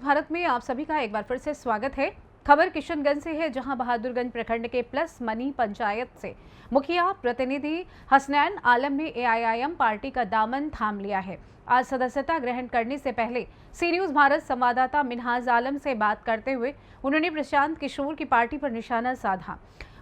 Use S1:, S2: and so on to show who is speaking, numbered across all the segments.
S1: भारत में आप सभी का एक बार फिर से स्वागत है। खबर किशनगंज से है, जहां बहादुरगंज प्रखंड के प्लस मनी पंचायत से मुखिया प्रतिनिधि हसनैन आलम ने एआईएम पार्टी का दामन थाम लिया है। आज सदस्यता ग्रहण करने से पहले सी न्यूज भारत संवाददाता मिनहाज आलम से बात करते हुए उन्होंने प्रशांत किशोर की पार्टी पर निशाना साधा।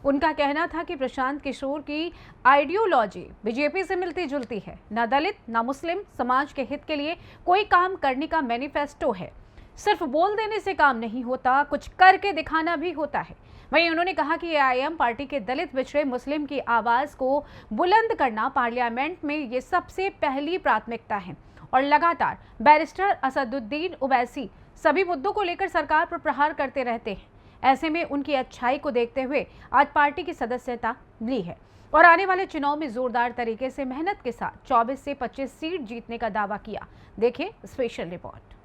S1: उनका कहना था कि प्रशांत किशोर की आइडियोलॉजी बीजेपी से मिलती जुलती है। न दलित न मुस्लिम समाज के हित के लिए कोई काम करने का मैनिफेस्टो है। सिर्फ बोल देने से काम नहीं होता, कुछ करके दिखाना भी होता है। वहीं उन्होंने कहा कि एआईएम पार्टी के दलित पिछड़े मुस्लिम की आवाज को बुलंद करना पार्लियामेंट में ये सबसे पहली प्राथमिकता है और लगातार बैरिस्टर असदुद्दीन ओवैसी सभी मुद्दों को लेकर सरकार पर प्रहार करते रहते हैं। ऐसे में उनकी अच्छाई को देखते हुए आज पार्टी की सदस्यता ली है और आने वाले चुनाव में जोरदार तरीके से मेहनत के साथ 24 से 25 सीट जीतने का दावा किया। देखिए स्पेशल रिपोर्ट।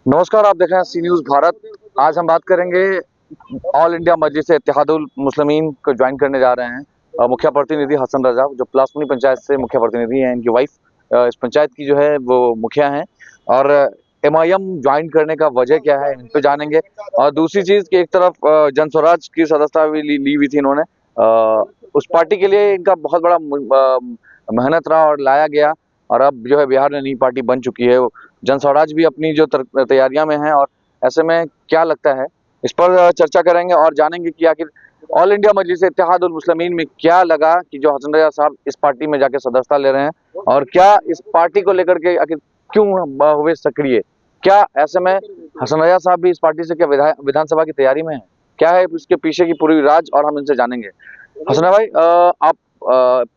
S2: नमस्कार, आप देख रहे हैं सी न्यूज भारत। आज हम बात करेंगे ऑल इंडिया मजलिस इत्तेहादुल मुस्लिमीन को ज्वाइन करने जा रहे हैं मुखिया प्रतिनिधि हसन रजा, जो प्लासपुनी पंचायत से मुखिया प्रतिनिधि हैं। इनकी वाइफ इस पंचायत की जो है वो मुखिया हैं और एमआईएम ज्वाइन करने का वजह क्या है इन पे जानेंगे। और दूसरी चीज कि एक तरफ जन स्वराज की सदस्यता भी ली हुई थी इन्होंने, उस पार्टी के लिए इनका बहुत बड़ा मेहनत रहा और लाया गया और अब जो है बिहार में नई पार्टी बन चुकी है। जन स्वराज भी अपनी जो तैयारियां में है और ऐसे में क्या लगता है इस पर चर्चा करेंगे और जानेंगे कि आखिर ऑल इंडिया मजलिस इत्तेहादुल मुस्लिमीन में क्या लगा कि जो हसन रजा साहब इस पार्टी में जाके सदस्यता ले रहे हैं और क्या इस पार्टी को लेकर के आखिर क्यों हुए सक्रिय। क्या ऐसे में हसन रजा साहब भी इस पार्टी से क्या विधानसभा की तैयारी में है, क्या है इसके पीछे की पूरी राज, और हम इनसे जानेंगे। हसन भाई, आप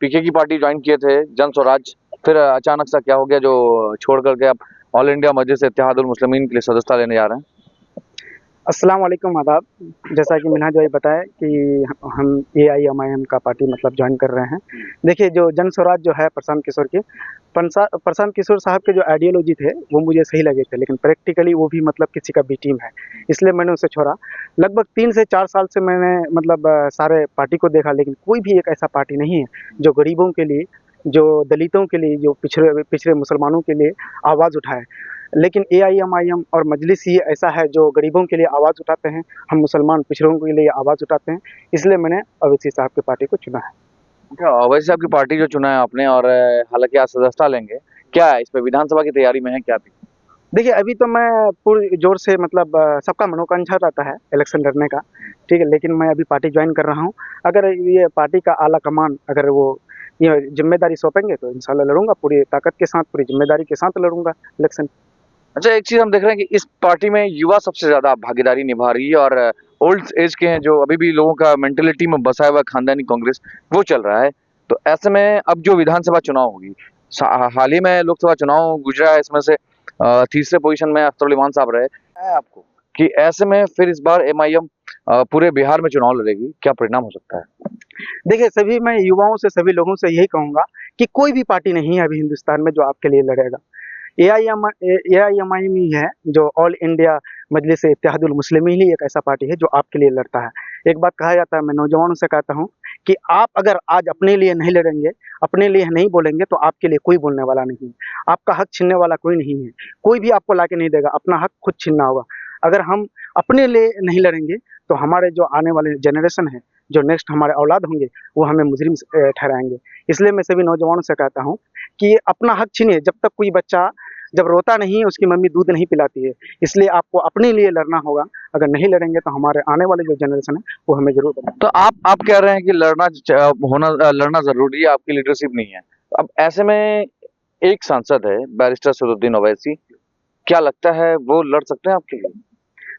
S2: पीके की पार्टी ज्वाइन किए थे जन स्वराज, फिर अचानक सा क्या हो गया जो छोड़ करके आप ऑल इंडिया मजलिस इत्तेहादुल मुस्लिमीन के लिए सदस्यता लेने जा रहे हैं?
S3: अस्सलाम वालेकुम, आदाब। जैसा कि मिनहाज भाई बताया कि हम एआईएमआईएम का पार्टी मतलब ज्वाइन कर रहे हैं। देखिए, जो जन स्वराज जो है प्रशांत किशोर के, प्रशांत किशोर साहब के जो आइडियोलॉजी थे वो मुझे सही लगे थे, लेकिन प्रैक्टिकली वो भी मतलब किसी का बी टीम है, इसलिए मैंने उसे छोड़ा। लगभग 3 से 4 साल से मैंने मतलब सारे पार्टी को देखा, लेकिन कोई भी एक ऐसा पार्टी नहीं है जो गरीबों के लिए, जो दलितों के लिए, जो पिछड़े मुसलमानों के लिए आवाज़ उठाए। लेकिन एआईएमआईएम और मजलिस ही ऐसा है जो गरीबों के लिए आवाज़ उठाते हैं। हम मुसलमान पिछड़ों के लिए आवाज़ उठाते हैं, इसलिए मैंने अवैसी साहब की पार्टी को चुना है।
S2: अवैसी साहब की पार्टी जो चुना है आपने, और हालांकि आज सदस्यता लेंगे, क्या है इस पे विधानसभा की तैयारी में है क्या भी?
S3: देखिए, अभी तो मैं पूरे जोर से मतलब सबका मनोकांक्षा रहता है इलेक्शन लड़ने का, ठीक है, लेकिन मैं अभी पार्टी ज्वाइन कर रहा हूँ। अगर ये पार्टी का आला कमान अगर वो ये जिम्मेदारी सौंपेंगे तो इंशाल्लाह लड़ूंगा, पूरी ताकत के साथ, पूरी जिम्मेदारी के साथ लड़ूंगा इलेक्शन।
S2: अच्छा, एक चीज हम देख रहे हैं कि इस पार्टी में युवा सबसे ज्यादा भागीदारी निभा रही है और ओल्ड एज के हैं, जो अभी भी लोगों का मेंटेलिटी में बसा हुआ खानदानी कांग्रेस वो चल रहा है। तो ऐसे में अब जो विधानसभा चुनाव होगी, हाल ही में लोकसभा चुनाव गुजरा है, इसमें से तीसरे पोजीशन में अख्तर इमान साहब रहे है आपको, कि ऐसे में फिर इस बार एमआईएम पूरे बिहार में चुनाव लड़ेगी, क्या परिणाम हो सकता है?
S3: देखिए, सभी मैं युवाओं से, सभी लोगों से यही कहूँगा कि कोई भी पार्टी नहीं है अभी हिंदुस्तान में जो आपके लिए लड़ेगा। एआईएमआईएम ही है जो ऑल इंडिया मजलिस इत्तेहादुल मुस्लिमीन ही एक ऐसा पार्टी है जो आपके लिए लड़ता है। एक बात कहा जाता है, मैं नौजवानों से कहता हूँ कि आप अगर आज अपने लिए नहीं लड़ेंगे, अपने लिए नहीं बोलेंगे, तो आपके लिए कोई बोलने वाला नहीं है। आपका हक छीनने वाला कोई नहीं है, कोई भी आपको लाके नहीं देगा। अपना हक खुद छीनना होगा। अगर हम अपने लिए नहीं लड़ेंगे तो हमारे जो आने वाले जनरेशन है, जो नेक्स्ट हमारे औलाद होंगे, वो हमें मुजरिम ठहराएंगे। इसलिए मैं सभी नौजवानों से कहता हूँ कि अपना हक छीनिए। जब तक कोई बच्चा जब रोता नहीं है, उसकी मम्मी दूध नहीं पिलाती है, इसलिए आपको अपने लिए लड़ना होगा। अगर नहीं लड़ेंगे तो हमारे आने वाले जो जनरेशन है वो हमें जरूर बताएंगे।
S2: तो आप कह रहे हैं कि लड़ना जरूरी है, आपकी लीडरशिप नहीं है। अब ऐसे में एक सांसद है बैरिस्टर असदुद्दीन ओवैसी, क्या लगता है वो लड़ सकते हैं आपके लिए?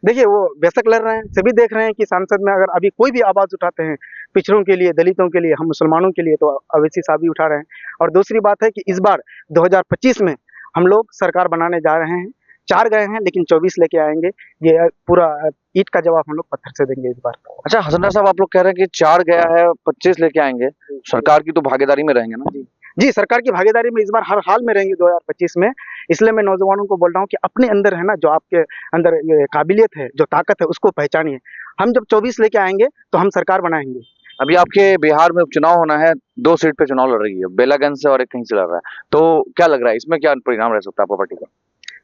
S3: देखिए, वो बेशक लड़ रहे हैं। सभी देख रहे हैं कि सांसद में अगर अभी कोई भी आवाज़ उठाते हैं पिछड़ों के लिए, दलितों के लिए, हम मुसलमानों के लिए, तो अवैसी साहब भी उठा रहे हैं। और दूसरी बात है कि इस बार 2025 में हम लोग सरकार बनाने जा रहे हैं। 4 गए हैं, लेकिन 24 लेके आएंगे। ये पूरा ईंट का जवाब हम लोग पत्थर से देंगे इस बार।
S2: अच्छा हसन साहब, आप लोग कह रहे हैं कि 4 गया है, 25 लेके आएंगे, सरकार की तो भागीदारी में रहेंगे ना?
S3: जी, सरकार की भागीदारी में इस बार हर हाल में रहेंगे 2025 में। इसलिए मैं नौजवानों को बोल रहा हूँ कि अपने अंदर है ना, जो आपके अंदर ये काबिलियत है, जो ताकत है, उसको पहचानिए। हम जब 24 लेके आएंगे तो हम सरकार बनाएंगे।
S2: अभी आपके बिहार में उपचुनाव होना है, 2 सीट पे चुनाव लड़ रही है, बेलागंज से और एक कहीं से लड़ रहा है, तो क्या लग रहा है इसमें क्या परिणाम रह सकता है आपको पार्टी का?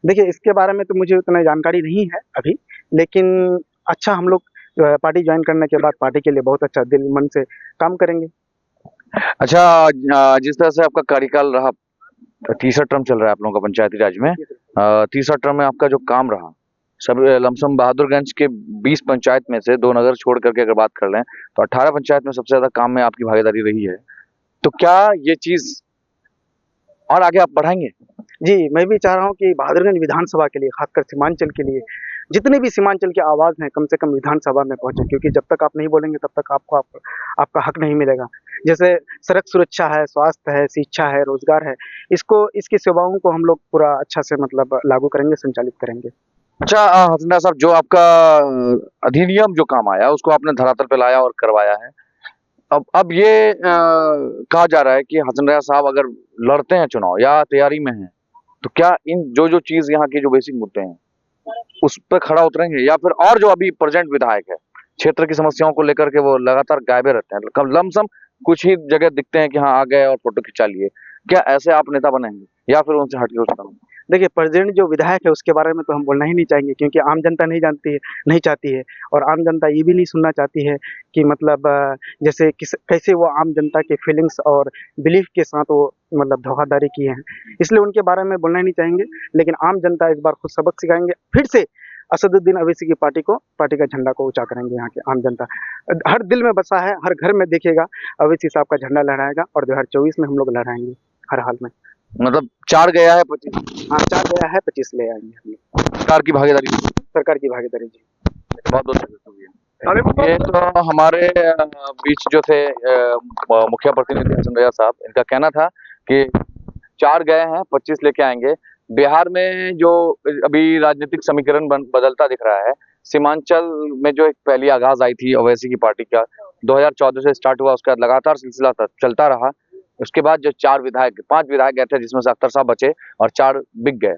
S3: देखिए इसके बारे में तो मुझे उतना जानकारी नहीं है अभी, लेकिन अच्छा हम लोग पार्टी ज्वाइन करने के बाद पार्टी के लिए बहुत अच्छा दिल मन से काम करेंगे।
S2: अच्छा, जिस तरह से आपका कार्यकाल रहा, तीसरा टर्म चल रहा है आप लोगों का पंचायती राज में, तीसरा टर्म में आपका जो काम रहा, सब लमसम बहादुरगंज के 20 पंचायत में से 2 नगर छोड़ करके अगर बात कर लें तो 18 पंचायत में सबसे ज्यादा काम में आपकी भागीदारी रही है। तो क्या ये चीज और आगे आप बढ़ाएंगे?
S3: जी, मैं भी चाह रहा हूँ कि बहादुरगंज विधानसभा के लिए, खासकर सीमांचल के लिए, जितने भी सीमांचल की आवाज़ हैं कम से कम विधानसभा में पहुँचे, क्योंकि जब तक आप नहीं बोलेंगे तब तक आपको आपका हक नहीं मिलेगा। जैसे सड़क सुरक्षा है, स्वास्थ्य है, शिक्षा है, रोजगार है, इसकी सेवाओं को हम लोग पूरा अच्छा से मतलब लागू करेंगे, संचालित करेंगे।
S2: अच्छा, हसनैन साहब, जो आपका अधिनियम जो काम आया उसको आपने धरातल पे लाया और करवाया है। अब ये कहा जा रहा है कि हसनैन साहब अगर लड़ते हैं चुनाव या तैयारी में हैं तो क्या इन जो चीज यहाँ की जो बेसिक मुद्दे हैं उस पर खड़ा उतरेंगे, या फिर और जो अभी प्रेजेंट विधायक है क्षेत्र की समस्याओं को लेकर के वो लगातार गायबे रहते हैं, लमसम कुछ ही जगह दिखते हैं कि हाँ आ गए और फोटो खिंचा लिए, क्या ऐसे आप नेता बनेंगे या फिर उनसे हट के उस तरह?
S3: देखिए प्रेसिडेंट जो विधायक है उसके बारे में तो हम बोलना ही नहीं चाहेंगे, क्योंकि आम जनता नहीं चाहती है, और आम जनता ये भी नहीं सुनना चाहती है कि मतलब जैसे कैसे वो आम जनता के फीलिंग्स और बिलीफ के साथ वो मतलब धोखाधड़ी किए हैं, इसलिए उनके बारे में बोलना ही नहीं चाहेंगे। लेकिन आम जनता इस बार खुद सबक सिखाएंगे, फिर से असदुद्दीन अवैसी की पार्टी का झंडा को ऊंचा करेंगे। यहाँ के आम जनता हर दिल में बसा है, हर घर में देखेगा अवैसी साहब का झंडा लहराएगा, और 2024 में हम लोग लहराएंगे हर हाल में।
S2: मतलब 4 गया है 25?
S3: हाँ 4 गया है, 25 ले आएंगे हम लोग।
S2: सरकार की भागीदारी
S3: जी।
S2: बहुत बहुत ये तो हमारे बीच जो थे मुखिया प्रतिनिधि हसन रजा साहब, इनका कहना था कि 4 गए हैं, 25 लेके आएंगे। बिहार में जो अभी राजनीतिक समीकरण बदलता दिख रहा है, सीमांचल में जो एक पहली आगाज आई थी ओवैसी की पार्टी का 2014 से स्टार्ट हुआ, उसका लगातार सिलसिला चलता रहा। उसके बाद जो 5 विधायक गए थे, जिसमें से अख्तर साहब बचे और 4 बिक गए।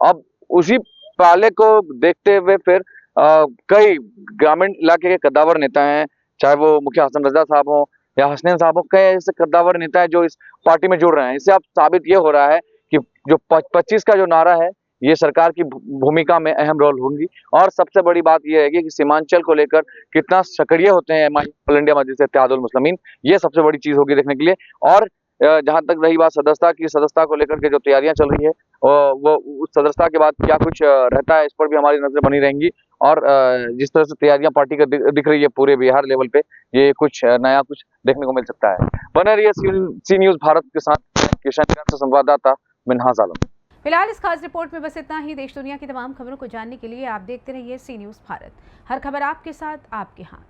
S2: अब उसी पाले को देखते हुए फिर कई ग्रामीण इलाके के कद्दावर नेता हैं, चाहे वो मुखिया हसन रजा साहब हो या हसनैन साहब हो, कई ऐसे कद्दावर नेता हैं जो इस पार्टी में जुड़ रहे हैं। इससे अब साबित ये हो रहा है कि जो 25 का जो नारा है ये सरकार की भूमिका में अहम रोल होंगी। और सबसे बड़ी बात यह है कि सीमांचल को लेकर कितना सक्रिय होते हैं ऑल इंडिया मजलिस इत्तेहादुल मुस्लिमीन, ये सबसे बड़ी चीज होगी देखने के लिए। और जहां तक रही बात सदस्यता को लेकर के जो तैयारियां चल रही है, वो उस सदस्यता के बाद क्या कुछ रहता है, इस पर भी हमारी नजर बनी रहेंगी। और जिस तरह से तैयारियां पार्टी का दिख रही है पूरे बिहार लेवल पे, ये कुछ नया कुछ देखने को मिल सकता है। बने रहिए सी न्यूज भारत के साथ। किशनगंज से संवाददाता मिन्हाज आलम।
S1: फिलहाल इस खास रिपोर्ट में बस इतना ही। देश दुनिया की तमाम खबरों को जानने के लिए आप देखते रहिए सी न्यूज भारत। हर खबर आपके साथ, आपके हाथ।